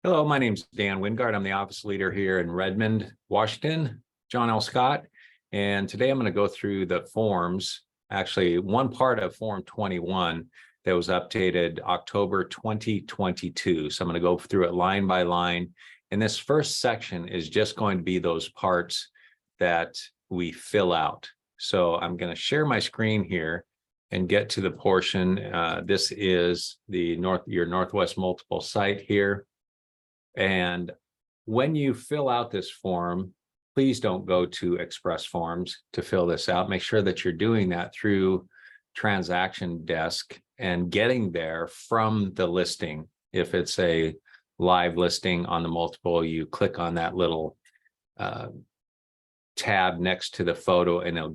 Hello, my name's Dan Wingard. I'm the office leader here in Redmond, Washington, John L. Scott. And today I'm going to go through the forms, actually one part of Form 21 that was updated October 2022. So I'm going to go through it line by line. And this first section is just going to be those parts that we fill out. So I'm going to share my screen here and get to the portion. This is the your Northwest Multiple site here. And when you fill out this form, please don't go to Express Forms to fill this out. Make sure that you're doing that through Transaction Desk and getting there from the listing. If it's a live listing on the multiple, you click on that little tab next to the photo and it'll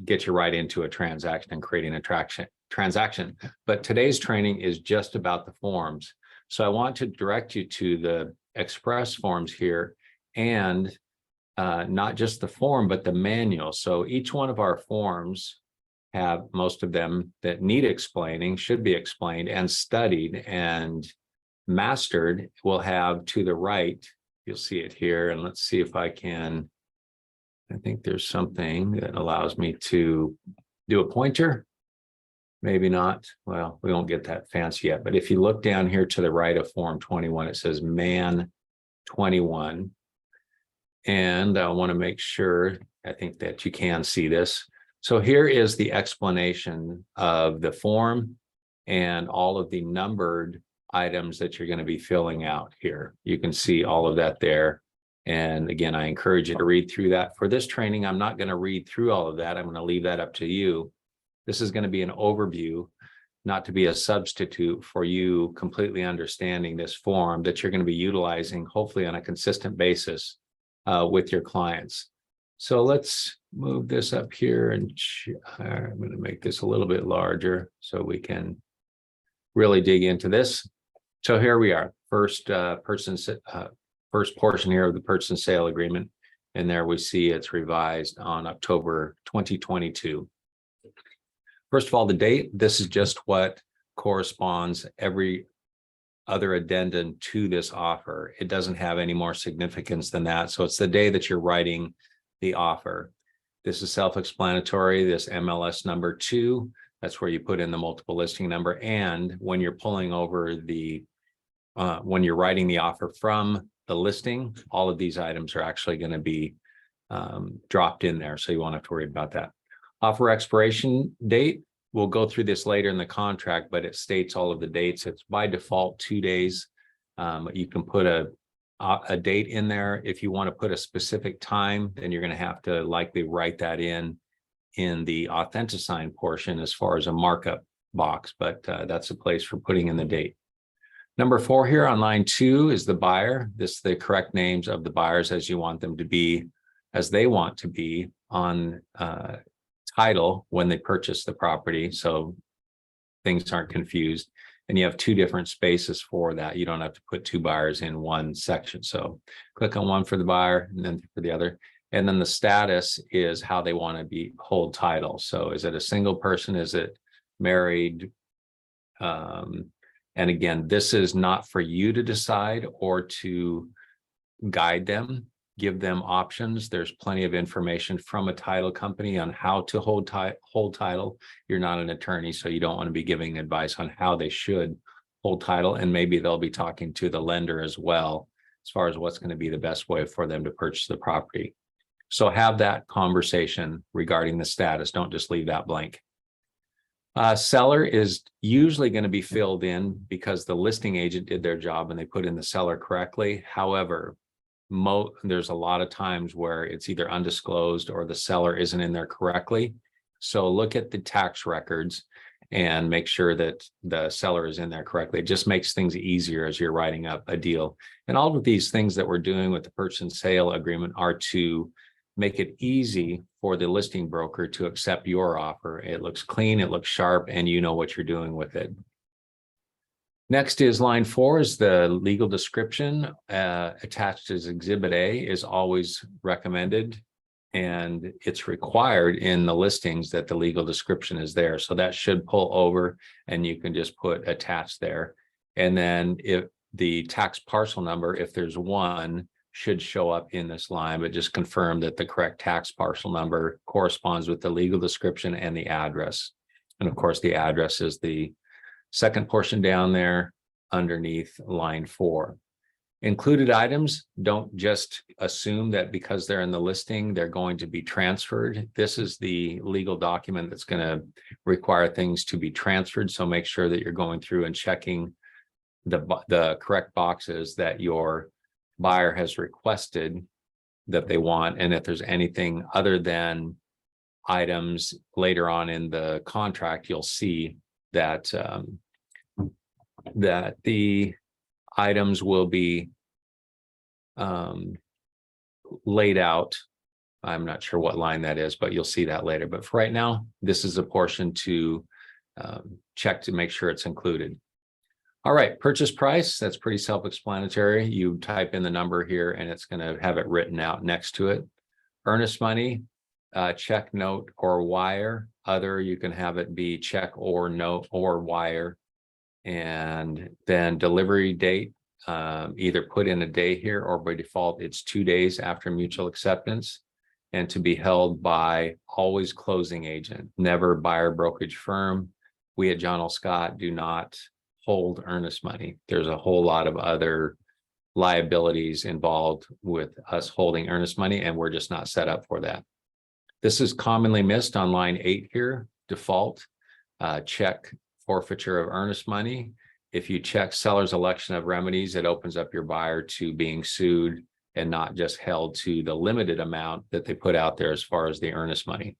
get you right into a transaction and creating a transaction. But today's training is just about the forms. So I want to direct you to the Express Forms here, and not just the form, but the manual. So each one of our forms have, most of them that need explaining, should be explained and studied and mastered, will have to the right. You'll see it here. And let's see if I think there's something that allows me to do a pointer. Maybe not. Well, we won't get that fancy yet. But if you look down here to the right of Form 21, it says Man 21. And I want to make sure, I think that you can see this. So here is the explanation of the form and all of the numbered items that you're going to be filling out here. You can see all of that there. And again, I encourage you to read through that. For this training, I'm not going to read through all of that. I'm going to leave that up to you. This is going to be an overview, not to be a substitute for you completely understanding this form that you're going to be utilizing, hopefully on a consistent basis with your clients. So let's move this up here, and I'm going to make this a little bit larger so we can really dig into this. So here we are, first portion here of the purchase and sale agreement. And there we see it's revised on October 2022. First of all, the date, this is just what corresponds every other addendum to this offer. It doesn't have any more significance than that. So it's the day that you're writing the offer. This is self-explanatory. This MLS number 2, that's where you put in the multiple listing number. And when you're pulling over when you're writing the offer from the listing, all of these items are actually going to be dropped in there. So you won't have to worry about that. Offer expiration date, we'll go through this later in the contract, but it states all of the dates. It's by default 2 days. You can put a date in there. If you want to put a specific time, then you're going to have to likely write that in the AuthentiSign portion as far as a markup box, but that's a place for putting in the date. Number 4 here on line 2 is the buyer. This is the correct names of the buyers as you want them to be, as they want to be on title when they purchase the property, so things aren't confused. And you have 2 different spaces for that. You don't have to put 2 buyers in one section. So click on one for the buyer and then for the other. And then the status is how they want to hold title. So is it a single person? Is it married? And again, this is not for you to decide or to guide them. Give them options. There's plenty of information from a title company on how to hold title. You're not an attorney, so you don't want to be giving advice on how they should hold title. And maybe they'll be talking to the lender as well, as far as what's going to be the best way for them to purchase the property. So have that conversation regarding the status. Don't just leave that blank. Seller is usually going to be filled in because the listing agent did their job and they put in the seller correctly. However, there's a lot of times where it's either undisclosed or the seller isn't in there correctly. So look at the tax records and make sure that the seller is in there correctly. It just makes things easier as you're writing up a deal. And all of these things that we're doing with the purchase and sale agreement are to make it easy for the listing broker to accept your offer. It looks clean, it looks sharp, and you know what you're doing with it. Next is line 4 is the legal description attached as Exhibit A is always recommended, and it's required in the listings that the legal description is there. So that should pull over and you can just put attached there. And then if the tax parcel number, if there's one, should show up in this line, but just confirm that the correct tax parcel number corresponds with the legal description and the address. And of course, the address is the second portion down there underneath line 4. Included items, don't just assume that because they're in the listing, they're going to be transferred. This is the legal document that's going to require things to be transferred. So make sure that you're going through and checking the correct boxes that your buyer has requested that they want. And if there's anything other than items later on in the contract, you'll see that that the items will be laid out. I'm not sure what line that is, but you'll see that later. But for right now, this is a portion to check to make sure it's included. All right, purchase price, that's pretty self-explanatory. You type in the number here and it's going to have it written out next to it. Earnest money, check, note, or wire. Other, you can have it be check or note or wire. And then delivery date, either put in a day here or by default, it's 2 days after mutual acceptance, and to be held by always closing agent, never buyer brokerage firm. We at John L. Scott do not hold earnest money. There's a whole lot of other liabilities involved with us holding earnest money, and we're just not set up for that. This is commonly missed on line 8 here, default, check forfeiture of earnest money. If you check seller's election of remedies, it opens up your buyer to being sued and not just held to the limited amount that they put out there as far as the earnest money.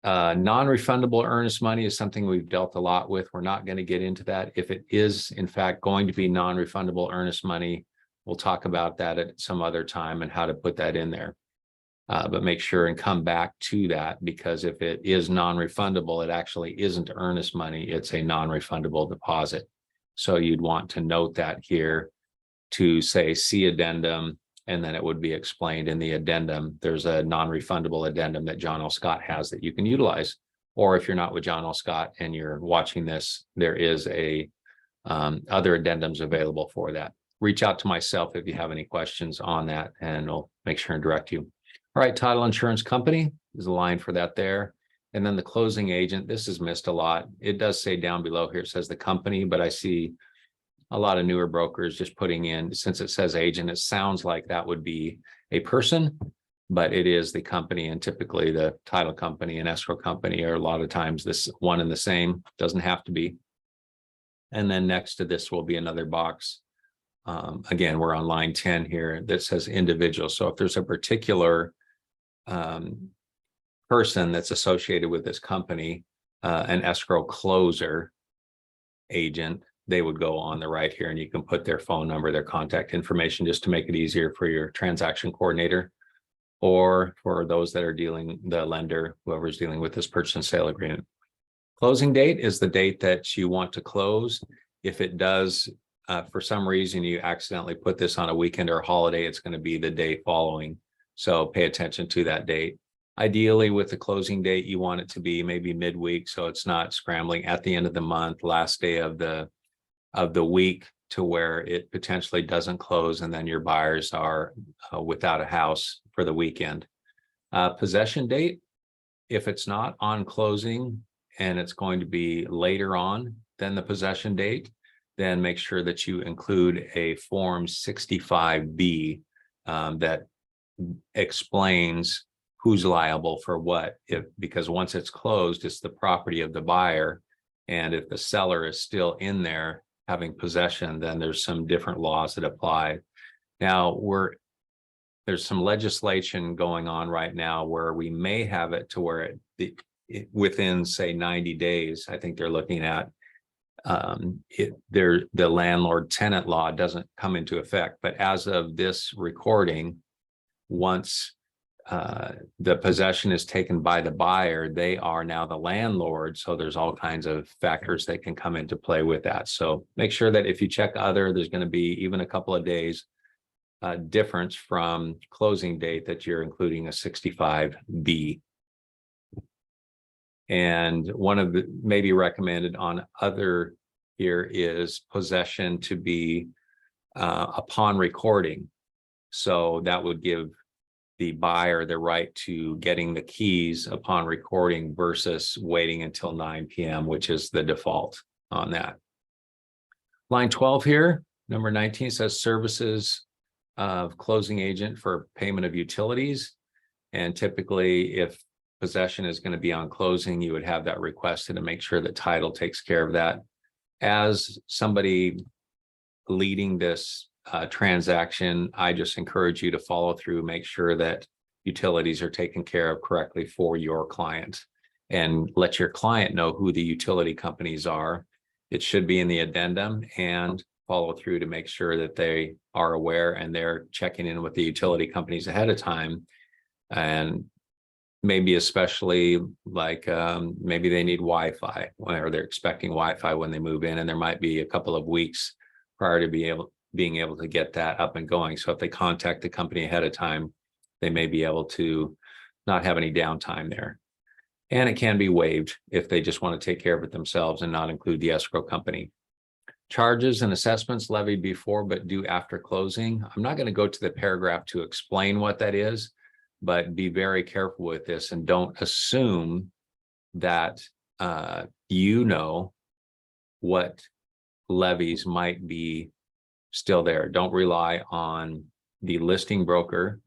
Non-refundable earnest money is something we've dealt a lot with. We're not going to get into that. If it is, in fact, going to be non-refundable earnest money, we'll talk about that at some other time and how to put that in there. But make sure and come back to that, because if it is non-refundable, it actually isn't earnest money. It's a non-refundable deposit. So you'd want to note that here to say, see addendum, and then it would be explained in the addendum. There's a non-refundable addendum that John L. Scott has that you can utilize. Or if you're not with John L. Scott and you're watching this, there is a other addendums available for that. Reach out to myself if you have any questions on that, and I'll make sure and direct you. All right, title insurance company is a line for that there. And then the closing agent, this is missed a lot. It does say down below here, it says the company, but I see a lot of newer brokers just putting in, since it says agent, it sounds like that would be a person, but it is the company. And typically the title company and escrow company are a lot of times this one and the same, doesn't have to be. And then next to this will be another box. Again, we're on line 10 here that says individual. So if there's a particular person that's associated with this company, an escrow closer agent, they would go on the right here, and you can put their phone number, their contact information, just to make it easier for your transaction coordinator, or for those that are dealing, the lender, whoever's dealing with this purchase and sale agreement. Closing date is the date that you want to close. If it does, for some reason, you accidentally put this on a weekend or a holiday, it's going to be the day following. So pay attention to that date. Ideally, with the closing date, you want it to be maybe midweek, so it's not scrambling at the end of the month, last day of the week, to where it potentially doesn't close and then your buyers are without a house for the weekend. Possession date, if it's not on closing and it's going to be later on than the possession date, then make sure that you include a Form 65B that explains who's liable for what, because once it's closed, it's the property of the buyer. And if the seller is still in there having possession, then there's some different laws that apply. Now, there's some legislation going on right now where we may have it to where within, say, 90 days, I think they're looking at, the landlord tenant law doesn't come into effect. But as of this recording, once the possession is taken by the buyer, they are now the landlord. So there's all kinds of factors that can come into play with that. So make sure that if you check other, there's going to be even a couple of days difference from closing date that you're including a 65B. And one of the maybe recommended on other here is possession to be upon recording. So that would give the buyer the right to getting the keys upon recording versus waiting until 9 p.m., which is the default on that. Line 12 here, number 19 says services of closing agent for payment of utilities. And typically, if possession is going to be on closing, you would have that requested to make sure that title takes care of that. As somebody leading this transaction, I just encourage you to follow through, make sure that utilities are taken care of correctly for your client, and let your client know who the utility companies are. It should be in the addendum, and follow through to make sure that they are aware and they're checking in with the utility companies ahead of time. And maybe especially like maybe they need Wi-Fi, or they're expecting Wi-Fi when they move in, and there might be a couple of weeks prior to being able to get that up and going. So if they contact the company ahead of time, they may be able to not have any downtime there. And it can be waived if they just want to take care of it themselves and not include the escrow company. Charges and assessments levied before but due after closing. I'm not going to go to the paragraph to explain what that is, but be very careful with this and don't assume that you know what levies might be still there. Don't rely on the listing broker.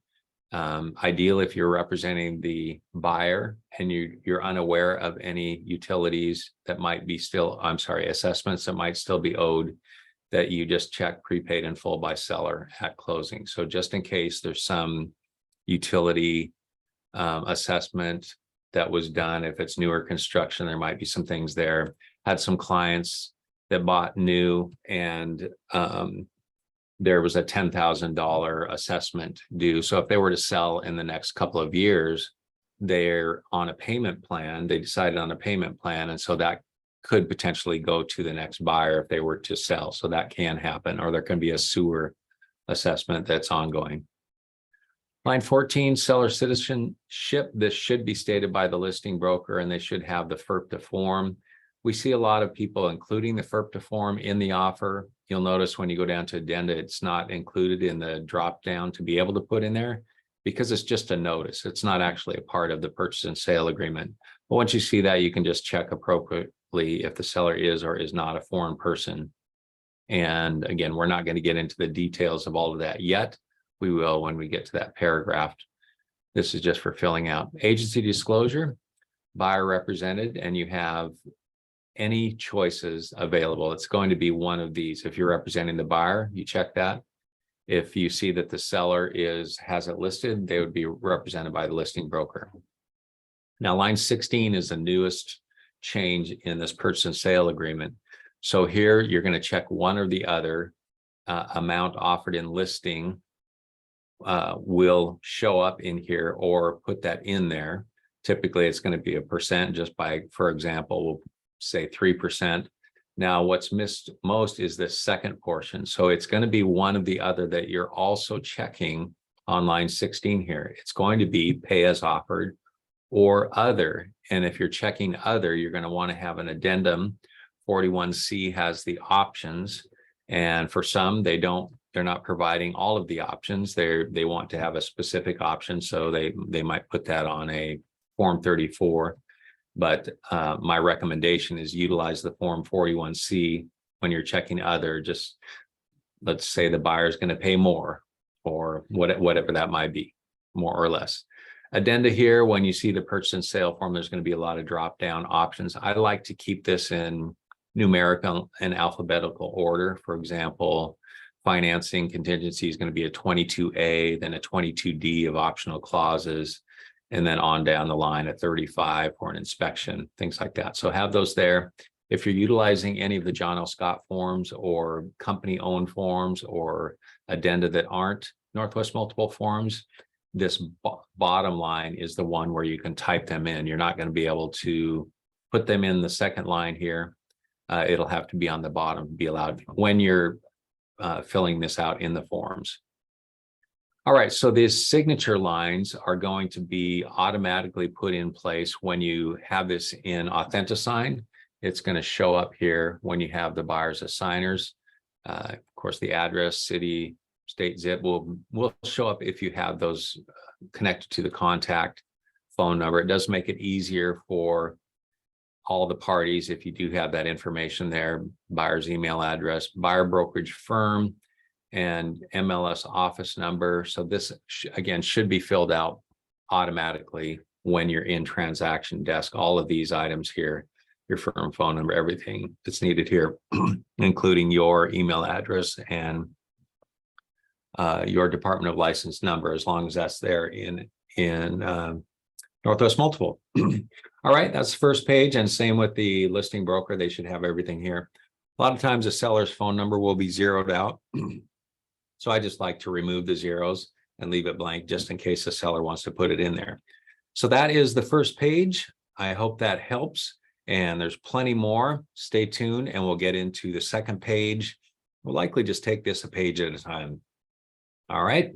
Ideal if you're representing the buyer and you're unaware of any utilities that might be still, assessments that might still be owed, that you just check prepaid in full by seller at closing. So just in case there's some utility assessment that was done, if it's newer construction, there might be some things there. Had some clients that bought new, and there was a $10,000 assessment due. So if they were to sell in the next couple of years, they're on a payment plan. They decided on a payment plan, and so that could potentially go to the next buyer if they were to sell. So that can happen, or there can be a sewer assessment that's ongoing. Line 14, seller citizenship. This should be stated by the listing broker, and they should have the FERPTA form. We see a lot of people including the FERPTA form in the offer. You'll notice when you go down to Addenda, it's not included in the drop down to be able to put in there because it's just a notice. It's not actually a part of the purchase and sale agreement. But once you see that, you can just check appropriately if the seller is or is not a foreign person. And again, we're not going to get into the details of all of that yet. We will when we get to that paragraph. This is just for filling out. Agency disclosure, buyer represented, and you have any choices available. It's going to be one of these. If you're representing the buyer, you check that. If you see that the seller has it listed, they would be represented by the listing broker. Now, line 16 is the newest change in this purchase and sale agreement. So here you're going to check one or the other. Amount offered in listing will show up in here, or put that in there. Typically, it's going to be a percent, just by, for example, we'll say 3%. Now, what's missed most is this second portion. So it's going to be one of the other that you're also checking on line 16 here. It's going to be pay as offered or other. And if you're checking other, you're going to want to have an addendum. 41C has the options. And for some, they're not providing all of the options. They want to have a specific option. So they might put that on a Form 34. But my recommendation is utilize the Form 41C when you're checking other. Just let's say the buyer is going to pay more, or whatever that might be, more or less. Addenda here, when you see the purchase and sale form, there's going to be a lot of drop down options. I like to keep this in numerical and alphabetical order. For example, financing contingency is going to be a 22A, then a 22D of optional clauses, and then on down the line at 35 for an inspection, things like that. So have those there. If you're utilizing any of the John L. Scott forms or company-owned forms or addenda that aren't Northwest Multiple forms, this bottom line is the one where you can type them in. You're not going to be able to put them in the second line here. It'll have to be on the bottom to be allowed when you're filling this out in the forms. All right, so these signature lines are going to be automatically put in place when you have this in AuthentiSign. It's going to show up here when you have the buyers as signers. Of course, the address, city, state, zip will show up if you have those connected to the contact phone number. It does make it easier for all the parties if you do have that information there: buyer's email address, buyer brokerage firm, and MLS office number. So this again should be filled out automatically when you're in transaction desk. All of these items here, your firm phone number, everything that's needed here, including your email address and your Department of License number, as long as that's there in Northwest Multiple. All right, that's the first page, and same with the listing broker. They should have everything here. A lot of times the seller's phone number will be zeroed out. So I just like to remove the zeros and leave it blank just in case the seller wants to put it in there. So that is the first page. I hope that helps. And there's plenty more. Stay tuned and we'll get into the second page. We'll likely just take this a page at a time. All right.